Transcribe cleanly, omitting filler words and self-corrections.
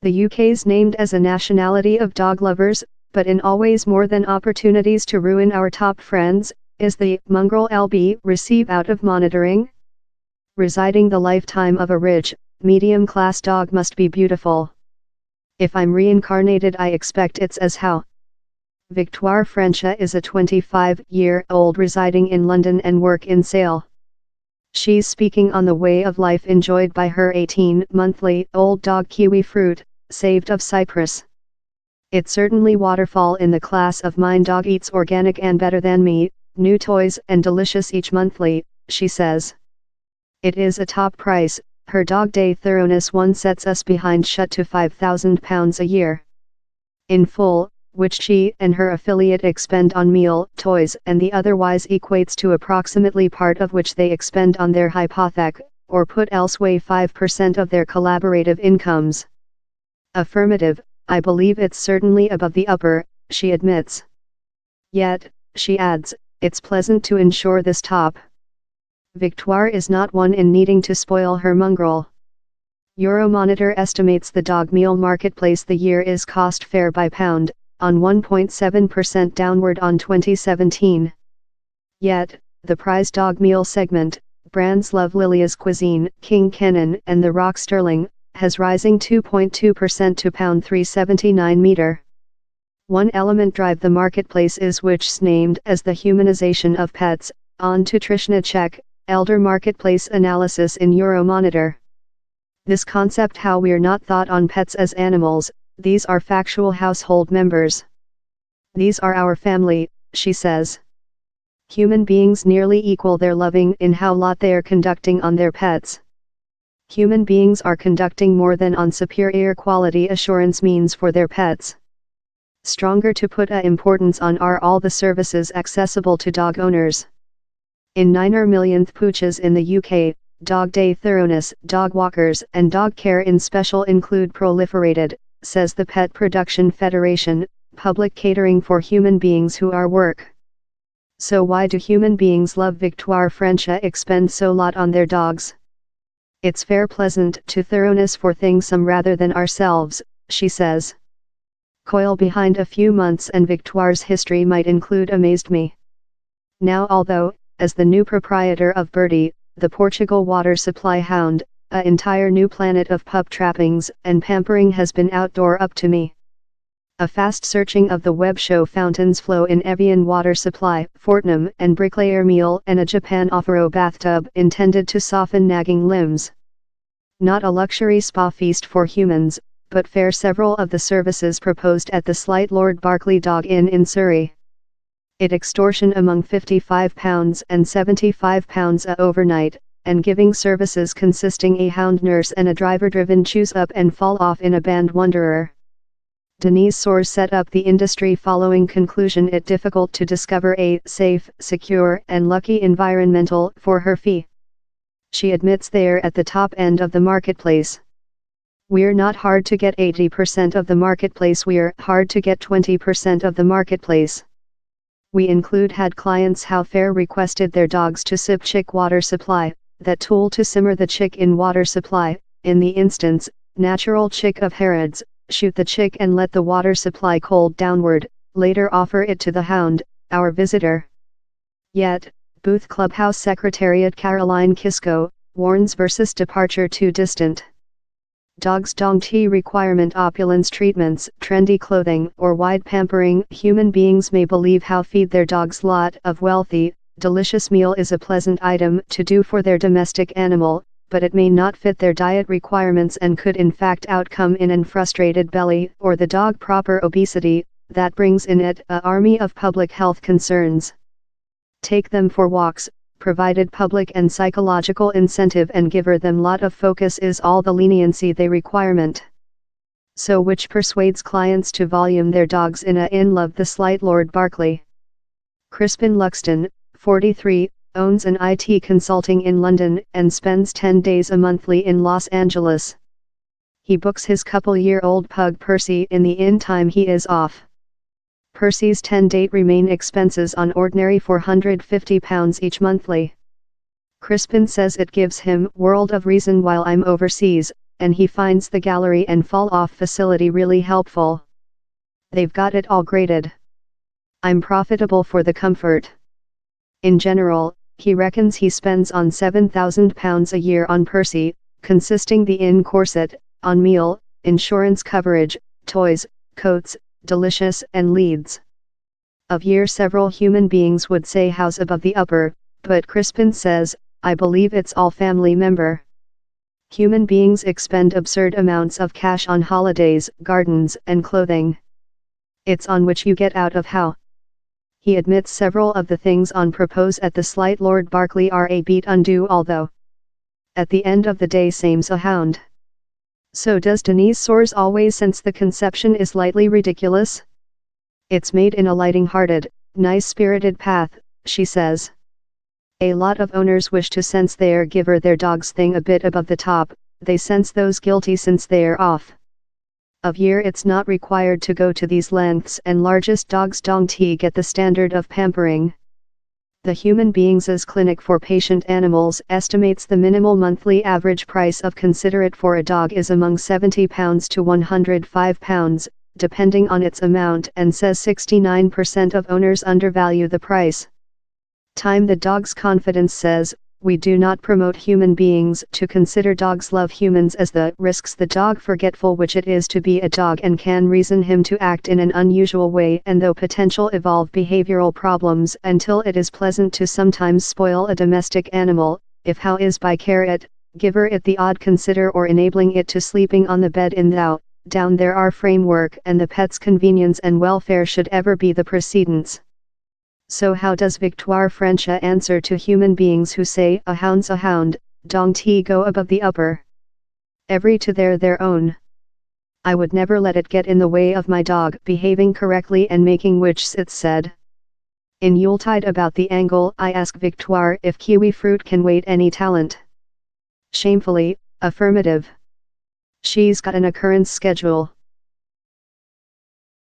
The UK's named as a nationality of dog lovers, but in always more than opportunities to ruin our top friends, is the Mongrel LB receive out of monitoring. Residing the lifetime of a rich, medium-class dog must be beautiful. If I'm reincarnated, I expect it's as how. Victoire Frencha is a 25-year-old residing in London and work in sale. She's speaking on the way of life enjoyed by her 18-monthly-old dog Kiwi Fruit, saved of Cyprus. It's certainly waterfall in the class of mine dog eats organic and better than me, new toys and delicious each monthly, she says. It is a top price, her dog day thoroughness one sets us behind shut to £5,000 a year. In full, which she and her affiliate expend on meal, toys and the otherwise equates to approximately part of which they expend on their hypothec, or put elsewhere 5% of their collaborative incomes. Affirmative, I believe it's certainly above the upper, she admits. Yet, she adds, it's pleasant to ensure this top. Victoire is not one in needing to spoil her mongrel. Euromonitor estimates the dog meal marketplace the year is cost fair by pound, on 1.7% downward on 2017. Yet, the prize dog meal segment, brands Love Lilia's Cuisine, King Kenan and The Rock Sterling, has rising 2.2% to £3.79 meter. One element drive the marketplace is which's named as the humanization of pets, on to Trishna check, elder marketplace analysis in Euromonitor. This concept how we're not thought on pets as animals, these are factual household members. These are our family, she says. Human beings nearly equal their loving in how lot they are conducting on their pets. Human beings are conducting more than on superior quality assurance means for their pets. Stronger to put a importance on are all the services accessible to dog owners. In 9 millionth pooches in the UK, dog day thoroughness, dog walkers and dog care in special include proliferated, says the Pet Production Federation, public catering for human beings who are work. So why do human beings love Victoire Frencha expend so lot on their dogs? It's fair pleasant to thoroughness for things some rather than ourselves, she says. Coil behind a few months and Victoire's history might include amazed me. Now although, as the new proprietor of Birdie, the Portugal water supply hound, an entire new planet of pup trappings and pampering has been outdoor up to me. A fast searching of the web show fountains flow in Evian water supply, Fortnum and Bricklayer meal and a Japan Offero bathtub intended to soften nagging limbs. Not a luxury spa feast for humans, but fare several of the services proposed at the slight Lord Berkeley Dog Inn in Surrey. It extortion among £55 and £75 a overnight, and giving services consisting a hound nurse and a driver-driven choose up and fall off in a band wanderer. Denise Soares set up the industry following conclusion it difficult to discover a safe, secure and lucky environmental for her fee. She admits they're at the top end of the marketplace. We're not hard to get 80% of the marketplace, we're hard to get 20% of the marketplace. We include had clients how fair requested their dogs to sip chick water supply, that tool to simmer the chick in water supply, in the instance, natural chick of Harrods, shoot the chick and let the water supply cold downward, later offer it to the hound, our visitor. Yet, Booth Clubhouse Secretariat Caroline Kisco, warns versus departure too distant. Dogs don't requirement opulence treatments, trendy clothing or wide pampering. Human beings may believe how feed their dogs lot of wealthy, delicious meal is a pleasant item to do for their domestic animal, but it may not fit their diet requirements and could in fact outcome in an frustrated belly or the dog proper obesity, that brings in it an army of public health concerns. Take them for walks, provided public and psychological incentive and giver them lot of focus is all the leniency they requirement. So which persuades clients to volume their dogs in love the slight Lord Berkeley. Crispin Luxton, 43, owns an IT consulting in London and spends 10 days a monthly in Los Angeles. He books his couple-year-old pug Percy in the in time he is off. Percy's 10-date remain expenses on ordinary £450 each monthly. Crispin says it gives him world of reason while I'm overseas, and he finds the gallery and fall-off facility really helpful. They've got it all graded. I'm profitable for the comfort. In general, he reckons he spends on £7,000 a year on Percy, consisting the inn corset, on meal, insurance coverage, toys, coats, delicious and leads. Of year several human beings would say house above the upper, but Crispin says, I believe it's all family member. Human beings expend absurd amounts of cash on holidays, gardens and clothing. It's on which you get out of how. He admits several of the things on propose at the slight Lord Berkeley are a beat undue, although at the end of the day same's a hound. So does Denise Soares always, since the conception is lightly ridiculous? It's made in a lighting-hearted, nice-spirited path, she says. A lot of owners wish to sense their giver their dog's thing a bit above the top, they sense those guilty since they're off. Of year it's not required to go to these lengths, and largest dogs don't get the standard of pampering. The Human Beings' Clinic for Patient Animals estimates the minimal monthly average price of considerate for a dog is among £70 to £105, depending on its amount, and says 69% of owners undervalue the price. The Dog's Confidence says, we do not promote human beings to consider dogs love humans as the risks the dog forgetful which it is to be a dog and can reason him to act in an unusual way and though potential evolve behavioral problems until it is pleasant to sometimes spoil a domestic animal, if how is by carrot, giver it the odd consider or enabling it to sleeping on the bed in thou, down there are framework and the pet's convenience and welfare should ever be the precedence. So how does Victoire French answer to human beings who say a hound's a hound, don't he go above the upper? Every to their own. I would never let it get in the way of my dog behaving correctly and making which it's said. In Yuletide about the angle I ask Victoire if kiwi fruit can wait any talent. Shamefully, affirmative. She's got an occurrence schedule.